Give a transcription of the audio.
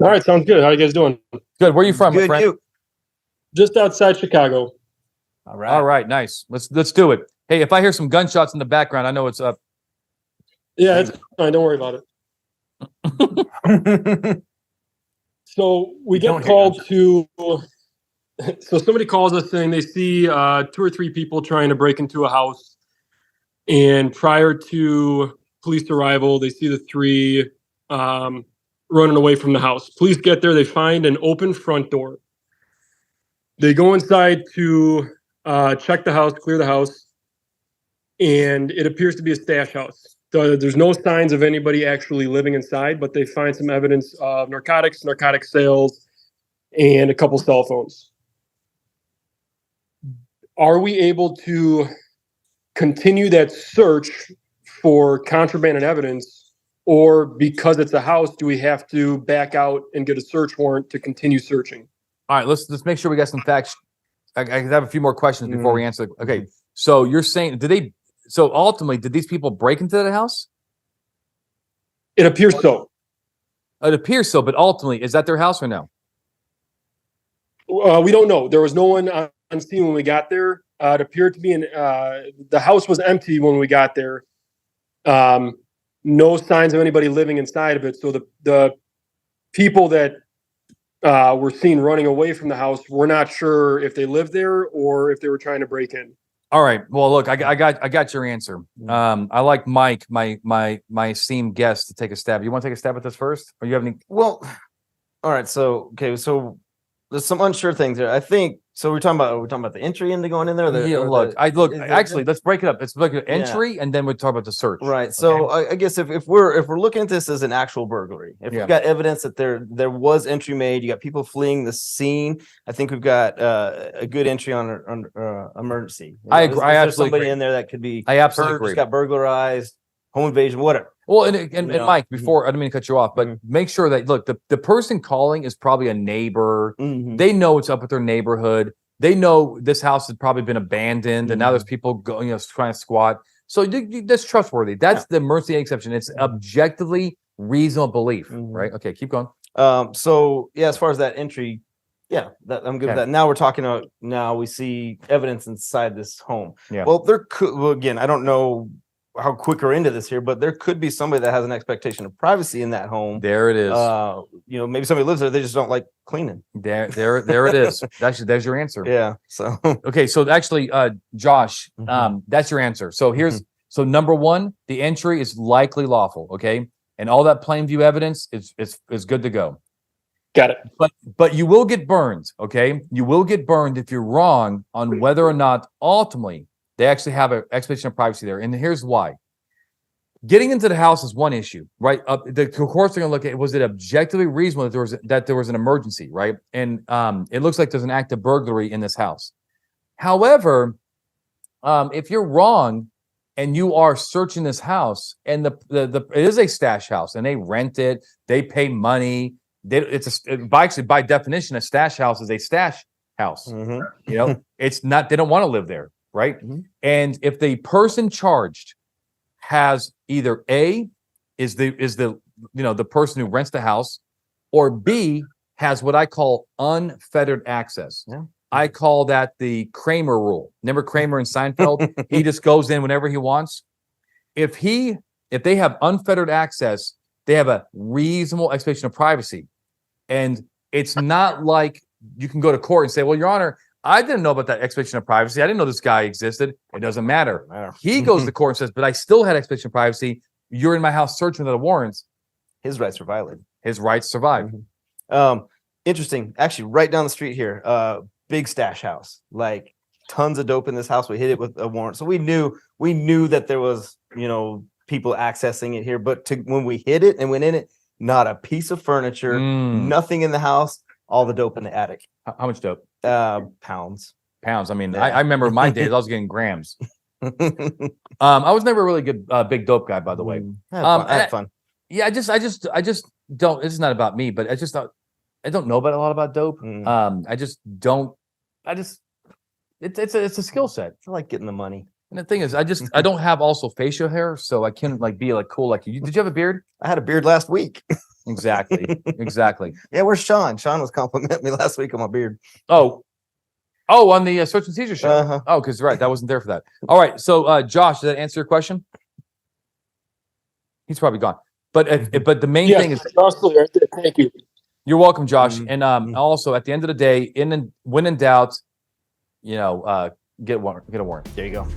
All right, sounds good. How you guys doing? Good. Where are you from, my Good, friend? you. Just outside Chicago. All right. All right, nice. Let's do it. Hey, if I hear some gunshots in the background, I know it's up. Yeah, it's fine. Don't worry about it. So we get called to. So somebody calls us saying they see 2 or 3 people trying to break into a house, and prior to police arrival, they see the 3 running away from the house. Police get there. They find an open front door. They go inside to check the house, clear the house, and it appears to be a stash house. So there's no signs of anybody actually living inside, but they find some evidence of narcotic sales, and a couple cell phones. Are we able to continue that search for contraband and evidence, or because it's a house, do we have to back out and get a search warrant to continue searching? All right, let's make sure we got some facts. I have a few more questions before we answer. Okay, so you're saying so ultimately, did these people break into the house? It appears so. It appears so, but ultimately, is that their house or no? We don't know. There was no one on scene when we got there. It appeared to be the house was empty when we got there. No signs of anybody living inside of it. So the people that were seen running away from the house, we're not sure if they lived there or if they were trying to break in. All right. Well, look, I got your answer. I like Mike, my esteemed guest, to take a stab. You want to take a stab at this first, or you have any? Well, all right. So there's some unsure things there. I think so. We're talking about the entry into going in there. Actually, let's break it up. It's like an entry, and then we talk about the search. Right. Okay? So I guess if we're looking at this as an actual burglary, if we've got evidence that there was entry made, you got people fleeing the scene. I think we've got a good entry on emergency. I agree. I absolutely somebody agree. in there that could be. I absolutely agree. Just got burglarized, home invasion, whatever. Well, and Mike, before I didn't mean to cut you off, but make sure that look, the person calling is probably a neighbor. They know what's up with their neighborhood. They know this house has probably been abandoned, and now there's people going, trying to squat. So that's trustworthy. That's the emergency exception. It's objectively reasonable belief, right? Okay, keep going. So as far as that entry, I'm good with that. Now we're talking about we see evidence inside this home. Yeah. Well, there could again, I don't know how quick we're into this here, but there could be somebody that has an expectation of privacy in that home. There it is. Maybe somebody lives there, they just don't like cleaning. There it is. There's your answer. Yeah. So okay, so actually, Josh, that's your answer. So here's so number one, the entry is likely lawful. Okay, and all that plain view evidence is good to go. Got it. But you will get burned. Okay, you will get burned if you're wrong on whether or not ultimately they actually have an expectation of privacy there. And here's why. Getting into the house is one issue, right? Of course, they're going to look at, was it objectively reasonable that there was an emergency, right? And it looks like there's an active burglary in this house. However, if you're wrong and you are searching this house, and it is a stash house, and they rent it, they pay money. By definition, a stash house is a stash house. It's not. They don't want to live there. Right. And if the person charged has either A is the person who rents the house, or B has what I call unfettered access. Yeah. I call that the Kramer rule. Remember Kramer in Seinfeld? He just goes in whenever he wants. If they have unfettered access, they have a reasonable expectation of privacy. And it's not like you can go to court and say, well, Your Honor, I didn't know about that expectation of privacy. I didn't know this guy existed. It doesn't matter. He goes to court and says, but I still had expectation of privacy. You're in my house searching for the warrants. His rights are violated. His rights survive. Interesting. Actually, right down the street here, big stash house. Like tons of dope in this house. We hit it with a warrant. So we knew that there was, people accessing it here. But when we hit it and went in it, not a piece of furniture, nothing in the house, all the dope in the attic. How much dope? Pounds. I mean, I remember my days, I was getting grams. I was never a really good big dope guy, by the way. I had fun. Yeah, I just don't. It's not about me, but I don't know about a lot about dope. I just don't. It's a skill set. I like getting the money. And the thing is, I don't have also facial hair, so I can't be cool like you. Did you have a beard? I had a beard last week. Exactly. Yeah, where's Sean? Sean was complimenting me last week on my beard. Oh, on the Search and Seizure show. Uh-huh. Oh, because right, that wasn't there for that. All right, so Josh, did that answer your question? He's probably gone. But the main thing is, absolutely right there. Thank you. you're welcome, Josh. Mhm. And also at the end of the day, when in doubt, get a warrant. There you go.